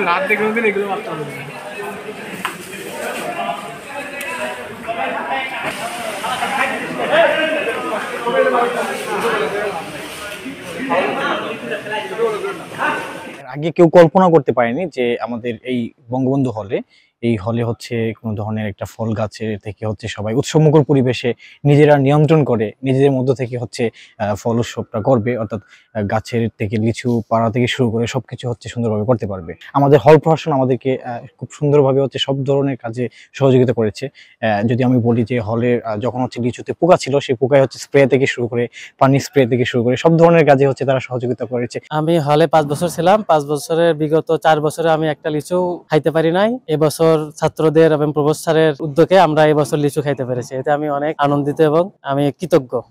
রাত দেখে এগুলো মারতে হবে। আগে কেউ কল্পনা করতে পারেনি যে আমাদের এই বঙ্গবন্ধু হলে হচ্ছে কোনো ধরনের একটা ফল গাছের থেকে হচ্ছে সবাই উৎসবমুখর পরিবেশে নিজেরা নিয়ন্ত্রণ করে নিজেদের মধ্য থেকে হচ্ছে ফল উৎসবটা করবে, অর্থাৎ গাছের থেকে লিচু পাড়া থেকে শুরু করে সবকিছু হচ্ছে সুন্দরভাবে করতে পারবে। আমাদের হল প্রশাসন আমাদেরকে খুব সুন্দরভাবে হচ্ছে সব ধরনের কাজে সহযোগিতা করেছে। যদি আমি বলি যে হলের যখন হচ্ছে লিচুতে পোকা ছিল, সেই পোকায় হচ্ছে স্প্রে থেকে শুরু করে পানি স্প্রে থেকে শুরু করে সব ধরনের কাজে হচ্ছে তারা সহযোগিতা করেছে। আমি হলে 5 বছর ছিলাম। 5 বছরের বিগত 4 বছরে আমি একটা লিচু খাইতে পারি নাই। এবছর ছাত্রদের এবং প্রভোস্ট স্যারের উদ্যোগে আমরা এবছর লিচু খাইতে পেরেছি। এতে আমি অনেক আনন্দিত এবং আমি কৃতজ্ঞ।